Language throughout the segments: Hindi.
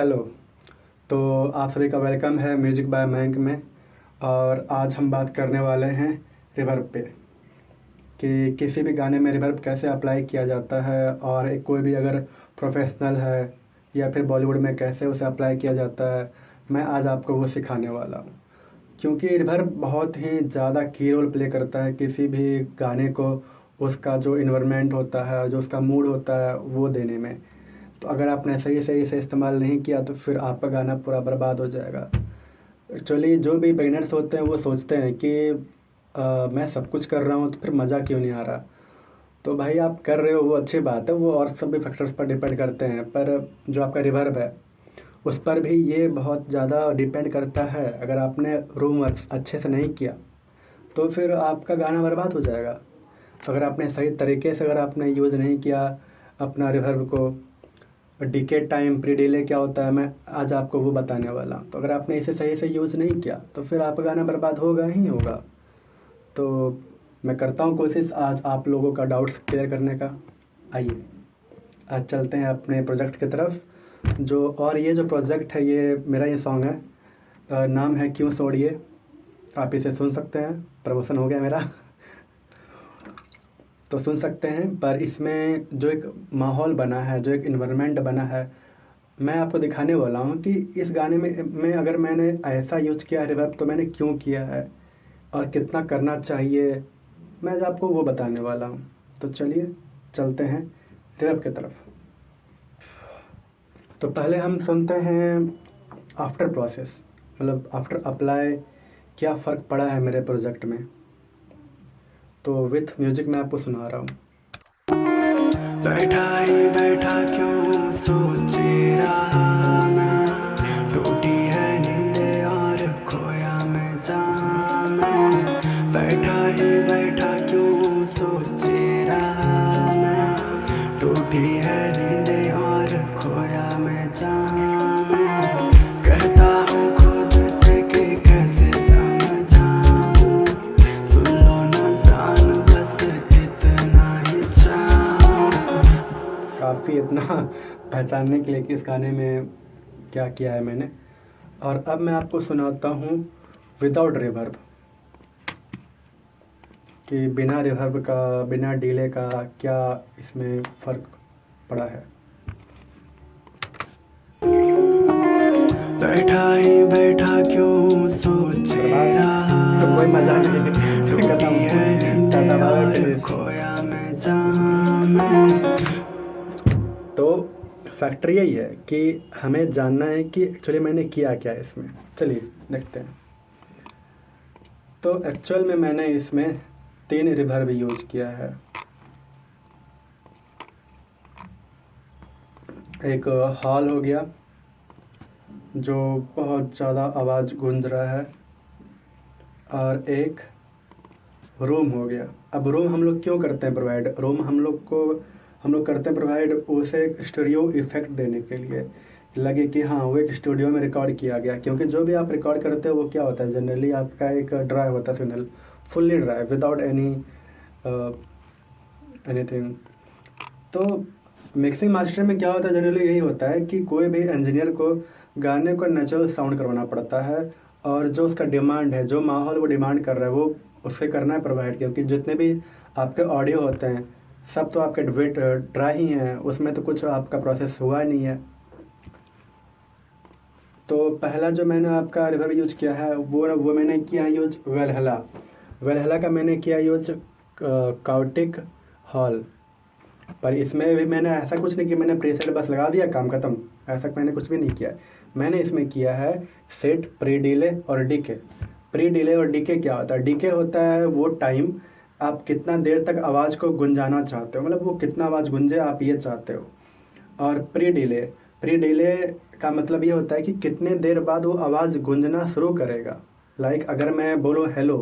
हेलो। तो आप सभी का वेलकम है म्यूजिक बाय मयंक में। और आज हम बात करने वाले हैं रिवर्ब पे कि किसी भी गाने में रिवर्ब कैसे अप्लाई किया जाता है, और एक कोई भी अगर प्रोफेशनल है या फिर बॉलीवुड में कैसे उसे अप्लाई किया जाता है, मैं आज आपको वो सिखाने वाला हूँ। क्योंकि रिवर्ब बहुत ही ज़्यादा की रोल प्ले करता है किसी भी गाने को उसका जो इन्वायरमेंट होता है, जो उसका मूड होता है, वो देने में। तो अगर आपने सही सही से इस्तेमाल नहीं किया तो फिर आपका गाना पूरा बर्बाद हो जाएगा। एक्चुअली जो भी बिगिनर्स होते हैं वो सोचते हैं कि मैं सब कुछ कर रहा हूँ तो फिर मज़ा क्यों नहीं आ रहा। तो भाई आप कर रहे हो वो अच्छी बात है, वो और सब भी फैक्टर्स पर डिपेंड करते हैं, पर जो आपका रिवर्ब है उस पर भी ये बहुत ज़्यादा डिपेंड करता है। अगर आपने रूम वर्क अच्छे से नहीं किया तो फिर आपका गाना बर्बाद हो जाएगा। तो अगर आपने सही तरीके से अगर आपने यूज़ नहीं किया अपना रिवर्ब को, डीके टाइम, प्री डिले क्या होता है, मैं आज आपको वो बताने वाला हूँ। तो अगर आपने इसे सही से यूज़ नहीं किया तो फिर आपका गाना बर्बाद होगा ही होगा। तो मैं करता हूँ कोशिश आज आप लोगों का डाउट्स क्लियर करने का। आइए आज चलते हैं अपने प्रोजेक्ट की तरफ। और ये जो प्रोजेक्ट है ये मेरा ही सॉन्ग है। नाम है क्यों छोड़िए। आप इसे सुन सकते हैं, प्रमोशन हो गया मेरा। तो सुन सकते हैं, पर इसमें जो एक माहौल बना है, जो एक इन्वायरमेंट बना है, मैं आपको दिखाने वाला हूँ कि इस गाने में अगर मैंने ऐसा यूज किया है रिवर्ब तो मैंने क्यों किया है और कितना करना चाहिए, मैं आज आपको वो बताने वाला हूँ। तो चलिए चलते हैं रिवर्ब की तरफ। तो पहले हम सुनते हैं आफ्टर प्रोसेस, मतलब आफ्टर अप्लाई क्या फ़र्क पड़ा है मेरे प्रोजेक्ट में। तो विथ म्यूजिक मैं आपको सुना रहा हूँ। बैठा ही बैठा क्यों सोचे रहा मैं, टूटी है नींदे और खोया मैं जहाँ मैं। बैठा ही बैठा क्यों सोचे रहा मैं, टूटी है नींदे और खोया मैं जहाँ मैं। कहता हूँ खुद से कि कैसे समझाऊँ, सुन लो न जान बस इतना ही चाहूँ। काफ़ी इतना पहचानने के लिए कि इस गाने में क्या किया है मैंने। और अब मैं आपको सुनाता हूँ विदाउट रिवर्ब, कि बिना रिवर्ब का, बिना डिले का क्या इसमें फ़र्क पड़ा है। बैठा ही बैठा क्यों सोचे तो कोई मज़ा रहा, नहीं है। टूटी है नींदें टाटा बाय और फिनिश। खोया मैं जहाँ मैं। तो फैक्टर यही है कि हमें जानना है कि एक्चुअली मैंने किया क्या है इसमें। चलिए देखते हैं। तो एक्चुअल में मैंने इसमें 3 रिवर्ब यूज़ किया है। एक हॉल हो गया जो बहुत ज़्यादा आवाज़ गूंज रहा है, और एक रूम हो गया। अब रूम हम लोग क्यों करते हैं प्रोवाइड, रूम हम लोग करते हैं प्रोवाइड उसे एक स्टूडियो इफेक्ट देने के लिए, लगे कि हाँ वो एक स्टूडियो में रिकॉर्ड किया गया। क्योंकि जो भी आप रिकॉर्ड करते हो वो क्या होता है, जनरली आपका एक ड्राइव होता है signal, fully drive without anything. तो मिक्सिंग मास्टर में क्या होता है, जनरली यही होता है कि कोई भी इंजीनियर को गाने को नेचुरल साउंड करवाना पड़ता है, और जो उसका डिमांड है, जो माहौल वो डिमांड कर रहा है, वो उससे करना है प्रोवाइड। क्योंकि जितने भी आपके ऑडियो होते हैं सब तो आपके वेट ड्राई ही हैं, उसमें तो कुछ आपका प्रोसेस हुआ नहीं है। तो पहला जो मैंने आपका रिवर्ब यूज किया है वो मैंने किया यूज वेलहला का मैंने किया यूज काउटिक हॉल। पर इसमें भी मैंने ऐसा कुछ नहीं कि मैंने प्रीसेट बस लगा दिया काम खत्म, ऐसा मैंने कुछ भी नहीं किया। मैंने इसमें किया है सेट, प्री डिले और डीके। प्री डिले और डीके क्या होता है, डीके होता है वो टाइम आप कितना देर तक आवाज़ को गुंजाना चाहते हो, मतलब वो कितना आवाज़ गुंजे आप ये चाहते हो। और प्री डिले का मतलब ये होता है कि कितने देर बाद वो आवाज़ गूंजना शुरू करेगा। लाइक अगर मैं बोलूँ हेलो,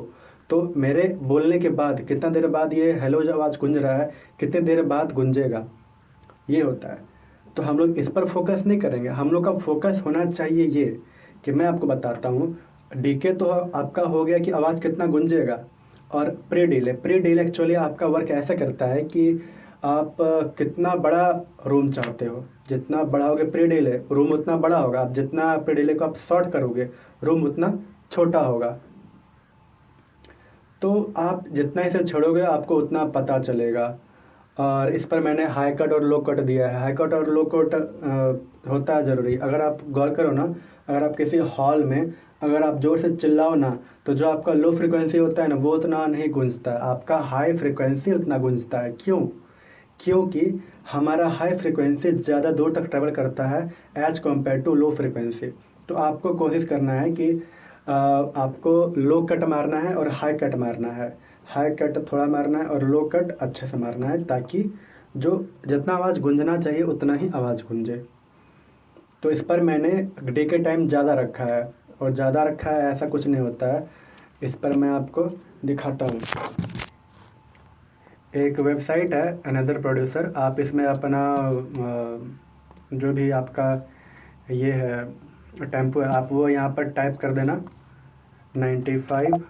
तो मेरे बोलने के बाद कितना देर बाद ये हेलो जो आवाज़ गूंज रहा है कितने देर बाद गूंजेगा, ये होता है। तो हम लोग इस पर फोकस नहीं करेंगे, हम लोग का फोकस होना चाहिए ये कि मैं आपको बताता हूँ। डीके तो आपका हो गया कि आवाज़ कितना गूंजेगा, और प्री डिले एक्चुअली आपका वर्क ऐसा करता है कि आप कितना बड़ा रूम चाहते हो, जितना बढ़ाओगे प्री डिले रूम उतना बड़ा होगा, आप जितना प्री डिले को आप शॉर्ट करोगे रूम उतना छोटा होगा। तो आप जितना इसे छोड़ोगे आपको उतना पता चलेगा। और इस पर मैंने हाई कट और लो कट दिया है। हाई कट और लो कट होता है ज़रूरी। अगर आप गौर करो ना, अगर आप किसी हॉल में अगर आप ज़ोर से चिल्लाओ ना, तो जो आपका लो फ्रिक्वेंसी होता है ना वो उतना नहीं गूंजता है, आपका हाई फ्रिक्वेंसी उतना गूंजता है। क्यों? क्योंकि हमारा हाई फ्रिक्वेंसी ज़्यादा दूर तक ट्रेवल करता है as compare to low frequency. तो आपको कोशिश करना है कि आपको लो कट मारना है और हाई कट मारना है। हाई कट थोड़ा मारना है और लो कट अच्छे से मारना है, ताकि जो जितना आवाज़ गूंजना चाहिए उतना ही आवाज़ गूंजे। तो इस पर मैंने डीके टाइम ज़्यादा रखा है, और ज़्यादा रखा है ऐसा कुछ नहीं होता है। इस पर मैं आपको दिखाता हूँ। एक वेबसाइट है अनदर प्रोड्यूसर, आप इसमें अपना जो भी आपका ये है टेम्पो है आप वो यहाँ पर टाइप कर देना 95।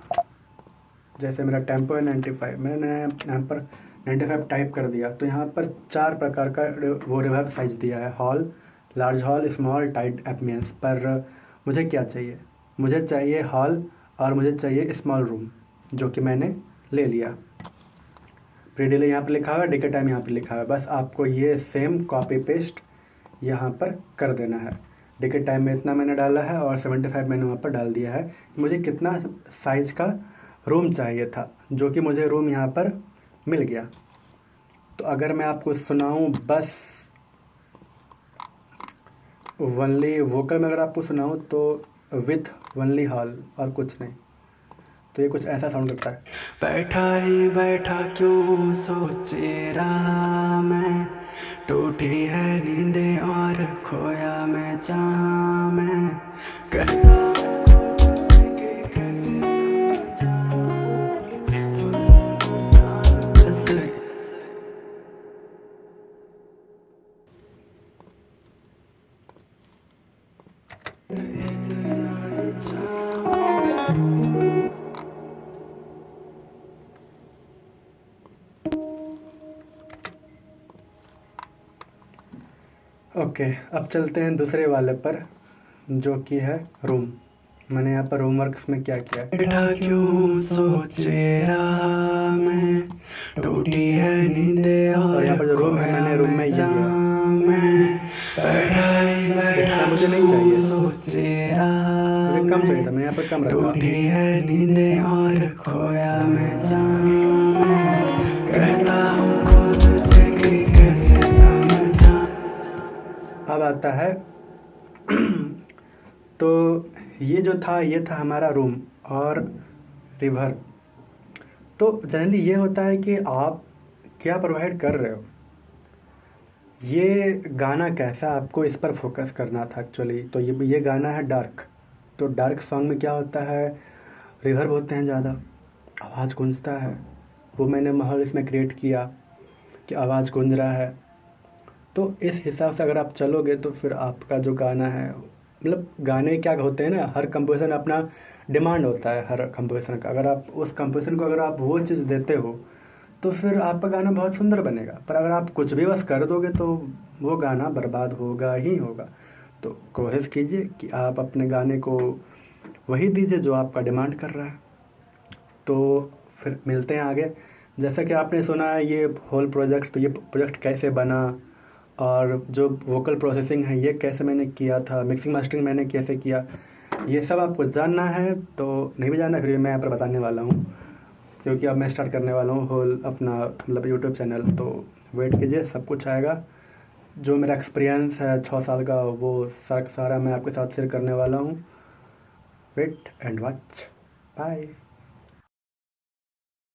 जैसे मेरा टेम्पो है 95, मैंने यहाँ पर 95 टाइप कर दिया। तो यहाँ पर 4 प्रकार का वो रिवर्ब साइज दिया है, hall, large hall, small, tight, ambience. पर मुझे क्या चाहिए? मुझे चाहिए हॉल और मुझे चाहिए स्मॉल रूम, जो कि मैंने ले लिया। प्री डिले यहाँ पर लिखा हुआ है, डीके टाइम यहाँ पर लिखा हुआ है। बस आपको ये सेम कॉपी पेस्ट यहाँ पर कर देना है। डीके टाइम में इतना मैंने डाला है और 75 मैंने वहाँ पर डाल दिया है। मुझे कितना साइज का रूम चाहिए था, जो कि मुझे रूम यहाँ पर मिल गया। तो अगर मैं आपको सुनाऊँ बस वनली वोकल में अगर आपको सुनाऊँ तो विथ वनली हॉल और कुछ नहीं, तो ये कुछ ऐसा साउंड करता है। बैठा ही बैठा क्यों सोचे रहा मैं, टूटी है नींदें और खोया मैं जहाँ मैं, कहता हूँ खुद से कि कैसे समझाऊं। इतना ही चाहूं। ओके, अब चलते हैं दूसरे वाले पर, जो कि है रूम। मैंने यहाँ पर रूम वर्क्स में क्या किया है। बैठा क्यों सोचे रहा मैं, टूटी है नींदें और यहाँ और पर जो रूम है खोया मैंने रूम में मैं ये दिया। जहाँ मैं, बैठा ही बैठा इतना मुझे नहीं क्यों चाहिए, सोचे रहा मुझे कम चाहिए था, मैं, मैं यहाँ पर कम रखा। टूटी है नींदें और खोया मैं जहाँ मैं, कहता हूँ खुद से कि कैसे समझा। अब आता है तो ये जो था ये था हमारा रूम और रिवर। तो जनरली ये होता है कि आप क्या प्रोवाइड कर रहे हो, ये गाना कैसा, आपको इस पर फोकस करना था एक्चुअली। तो ये गाना है डार्क। तो डार्क सॉन्ग में क्या होता है, रिवर्ब होते हैं ज़्यादा, आवाज़ गूंजता है। वो मैंने माहौल इसमें क्रिएट किया कि आवाज़ गूंज रहा है। तो इस हिसाब से अगर आप चलोगे तो फिर आपका जो गाना है, मतलब गाने क्या होते हैं ना, हर कंपोजिशन अपना डिमांड होता है हर कंपोजिशन का। अगर आप उस कंपोजिशन को अगर आप वो चीज़ देते हो तो फिर आपका गाना बहुत सुंदर बनेगा। पर अगर आप कुछ भी बस कर दोगे तो वो गाना बर्बाद होगा ही होगा। तो कोशिश कीजिए कि आप अपने गाने को वही दीजिए जो आपका डिमांड कर रहा है। तो फिर मिलते हैं आगे। जैसा कि आपने सुना है ये होल प्रोजेक्ट, तो ये प्रोजेक्ट कैसे बना और जो वोकल प्रोसेसिंग है ये कैसे मैंने किया था, मिक्सिंग मास्टरिंग मैंने कैसे किया, ये सब आपको जानना है। तो नहीं भी जानना फिर भी मैं यहाँ पर बताने वाला हूँ, क्योंकि अब मैं स्टार्ट करने वाला हूँ होल अपना मतलब यूट्यूब चैनल। तो वेट कीजिए, सब कुछ आएगा। जो मेरा एक्सपीरियंस है 6 साल का वो सारा मैं आपके साथ शेयर करने वाला हूँ। Wait and watch. बाय।